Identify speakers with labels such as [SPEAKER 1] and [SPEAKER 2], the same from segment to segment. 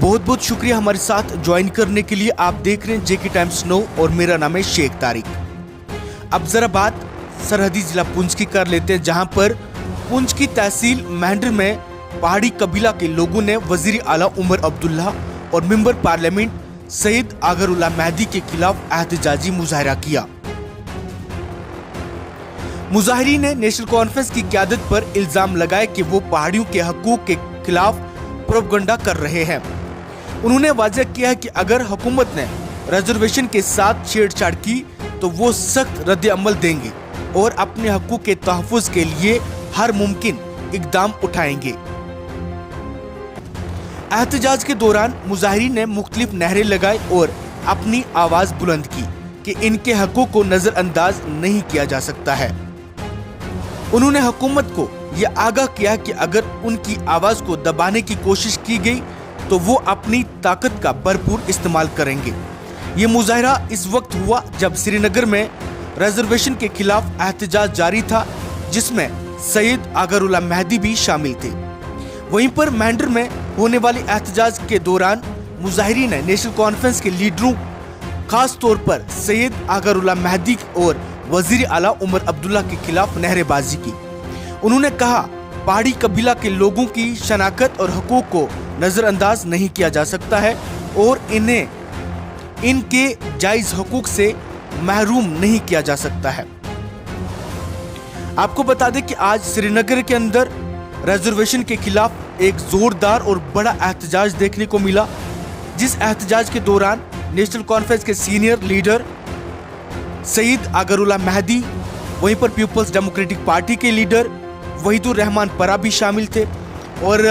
[SPEAKER 1] बहुत बहुत शुक्रिया हमारे साथ ज्वाइन करने के लिए। आप देख रहे हैं जेके टाइम्स 9 और मेरा नाम है शेख तारिक। अब जरा बात सरहदी जिला पुंछ की कर लेते हैं, जहां पर पुंछ की तहसील मेंढर में पहाड़ी कबीला के लोगों ने वजीर आला उमर अब्दुल्ला और मेंबर पार्लियामेंट सैयद आगरुल्लाह मेहदी के खिलाफ एहतजाजी मुजाहरा किया। मुजाहिरीन ने नेशनल कॉन्फ्रेंस की क़यादत पर इल्जाम लगाया कि वो पहाड़ियों के हकूक के खिलाफ प्रोपगंडा कर रहे हैं। उन्होंने वाज़ेह किया है कि अगर हुकूमत ने रिजर्वेशन के साथ छेड़छाड़ की तो वो सख्त रद्द अमल देंगे और अपने हकूक के तहफ़्फ़ुज़ के लिए हर मुमकिन इक़दाम उठाएंगे। एहतजाज के दौरान मुजाहिरीन ने मुख्तलिफ नारे लगाए और अपनी आवाज़ बुलंद की कि इनके हकूक को नज़रअंदाज नहीं किया जा सकता है। उन्होंने हुकूमत को यह आगाह किया कि अगर उनकी आवाज़ को दबाने की कोशिश की गई तो वो अपनी ताकत का भरपूर इस्तेमाल करेंगे। ये मुजाहरा इस वक्त हुआ जब श्रीनगर में रिजर्वेशन के खिलाफ एहतजाज जारी था, जिसमें सैयद आगरुल्लाह मेहदी भी शामिल थे। वहीं पर मेंढर में होने वाले एहतजाज के दौरान मुजाहिरीन ने नेशनल कॉन्फ्रेंस के लीडरों, खास तौर पर सैयद आगरुल्लाह मेहदी और वजीर आला उमर अब्दुल्ला के खिलाफ नारेबाजी की। उन्होंने कहा, पहाड़ी कबीला के लोगों की शनाख्त और हकूक को नजरअंदाज नहीं किया जा सकता है और इन्हें इनके जायज हकूक से महरूम नहीं किया जा सकता है। आपको बता दें कि आज श्रीनगर के अंदर रिजर्वेशन के खिलाफ एक जोरदार और बड़ा एहतजाज देखने को मिला, जिस एहतजाज के दौरान नेशनल कॉन्फ्रेंस के सीनियर लीडर सैयद आगरुल्लाह मेहदी, वहीं पर पीपल्स डेमोक्रेटिक पार्टी के लीडर वहीदुर रहमान परा भी शामिल थे। और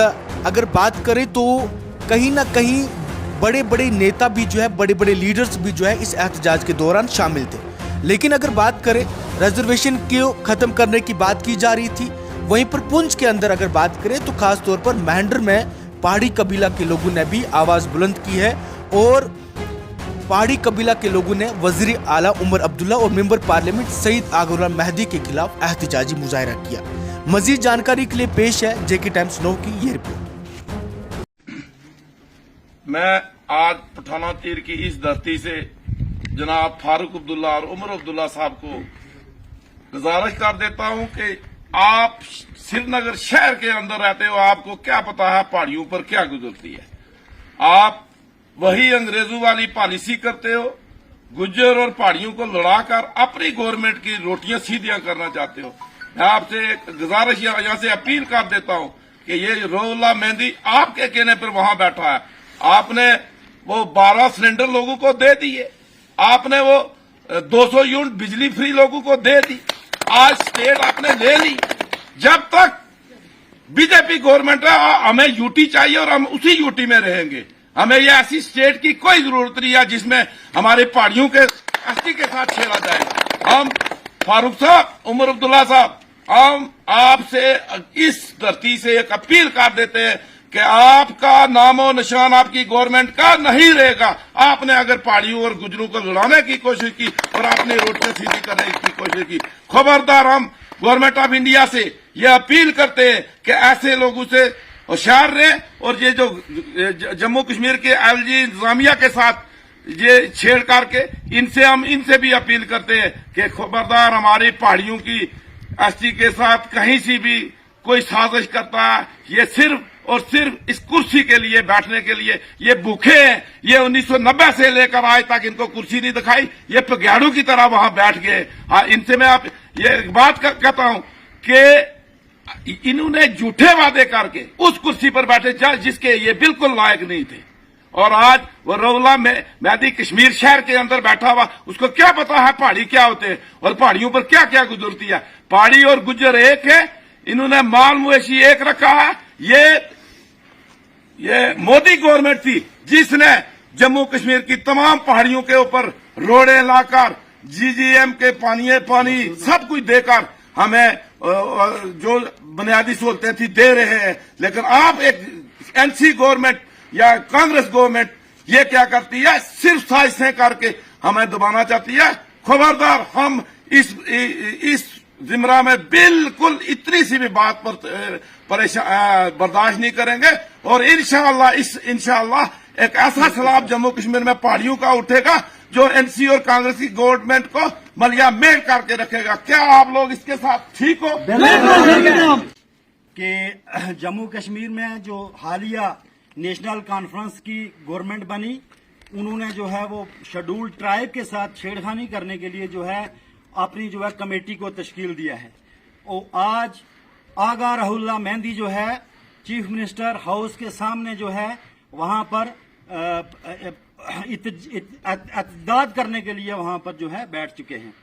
[SPEAKER 1] अगर बात करें तो कहीं ना कहीं बड़े बड़े नेता भी जो है, बड़े बड़े लीडर्स भी जो है इस एहतजाज के दौरान शामिल थे। लेकिन अगर बात करें रिजर्वेशन को ख़त्म करने की बात की जा रही थी, वहीं पर पुंछ के अंदर अगर बात करें तो खास तौर पर मेंढर में पहाड़ी कबीला के लोगों ने भी आवाज़ बुलंद की है और पहाड़ी कबीला के लोगों ने वजीर आला उमर अब्दुल्ला और मेंबर पार्लियामेंट सैयद आगरुल्लाह मेहदी के खिलाफ एहतजाजी मुजाहरा किया। मजीद जानकारी के लिए पेश है जेके टाइम्स 9 की ये रिपोर्ट।
[SPEAKER 2] मैं आज पठाना तीर की इस धरती से जनाब फारूक अब्दुल्ला और उमर अब्दुल्ला साहब को गुजारिश कर देता हूं कि आप श्रीनगर शहर के अंदर रहते हो, आपको क्या पता है पहाड़ियों पर क्या गुजरती है। आप वही अंग्रेजों वाली पॉलिसी करते हो, गुज्जर और पहाड़ियों को लड़ाकर अपनी गवर्नमेंट की रोटियां सीधियां करना चाहते हो। मैं आपसे एक गुजारिश यहां से अपील कर देता हूं कि ये रोला मेहदी आपके कहने पर वहां बैठा है। आपने वो 12 सिलेंडर लोगों को दे दिए, आपने वो 200 यूनिट बिजली फ्री लोगों को दे दी, आज स्टेट आपने ले ली। जब तक बीजेपी गवर्नमेंट है हमें यूटी चाहिए और हम उसी यूटी में रहेंगे। हमें ये ऐसी स्टेट की कोई जरूरत नहीं है जिसमें हमारे पहाड़ियों के एसटी के साथ छेड़ा जाए। हम फारूक साहब, उमर अब्दुल्ला साहब, हम आपसे इस धरती से एक अपील कर देते हैं कि आपका नामो निशान आपकी गवर्नमेंट का नहीं रहेगा। आपने अगर पहाड़ियों और गुजरों को लड़ाने की कोशिश की और आपने रोटियां सीधी करने की कोशिश की, खबरदार। हम गवर्नमेंट ऑफ इंडिया से ये अपील करते हैं कि ऐसे लोगों से होशियार रहे और ये जो जम्मू कश्मीर के एलजी इंतजामिया के साथ ये छेड़छाड़ के इनसे भी अपील करते हैं कि खबरदार, हमारी पहाड़ियों की एसटी के साथ कहीं से भी कोई साजिश करता है, ये सिर्फ और सिर्फ इस कुर्सी के लिए, बैठने के लिए ये भूखे हैं। ये 1990 से लेकर आज तक इनको कुर्सी नहीं दिखाई, ये पगयाड़ों की तरह वहां बैठ गए। हाँ, इनसे मैं आप ये बात कहता हूं कि इन्होंने झूठे वादे करके उस कुर्सी पर बैठे जिसके ये बिल्कुल लायक नहीं थे। और आज वो रोला मेहदी कश्मीर शहर के अंदर बैठा हुआ, उसको क्या पता है पहाड़ी क्या होते हैं और पहाड़ियों पर क्या क्या गुजरती है। पहाड़ी और गुज्जर एक है, इन्होंने माल मवेशी एक रखा है। ये मोदी गवर्नमेंट थी जिसने जम्मू कश्मीर की तमाम पहाड़ियों के ऊपर रोड़े लाकर जीजीएम के पानी सब कुछ देकर हमें जो बुनियादी सहूलतें थी दे रहे हैं। लेकिन आप एक एनसी गवर्नमेंट या कांग्रेस गवर्नमेंट ये क्या करती है, सिर्फ साजिशें करके हमें दबाना चाहती है। खबरदार, हम इस जिमरा में बिल्कुल इतनी सी भी बात पर बर्दाश्त नहीं करेंगे और इंशाअल्लाह एक ऐसा सैलाब जम्मू कश्मीर में पहाड़ियों का उठेगा जो एनसी और कांग्रेस की गवर्नमेंट को मलिया मेल करके रखेगा। क्या आप लोग इसके साथ ठीक हो?
[SPEAKER 3] कि जम्मू कश्मीर में जो हालिया नेशनल कॉन्फ्रेंस की गवर्नमेंट बनी, उन्होंने जो है वो शेड्यूल ट्राइब के साथ छेड़खानी करने के लिए जो है अपनी जो है कमेटी को तश्कील दिया है। और आज आगा राहुल्ला मेहंदी जो है चीफ मिनिस्टर हाउस के सामने जो है वहां पर इत्तेजाद करने के लिए वहां पर जो है बैठ चुके हैं।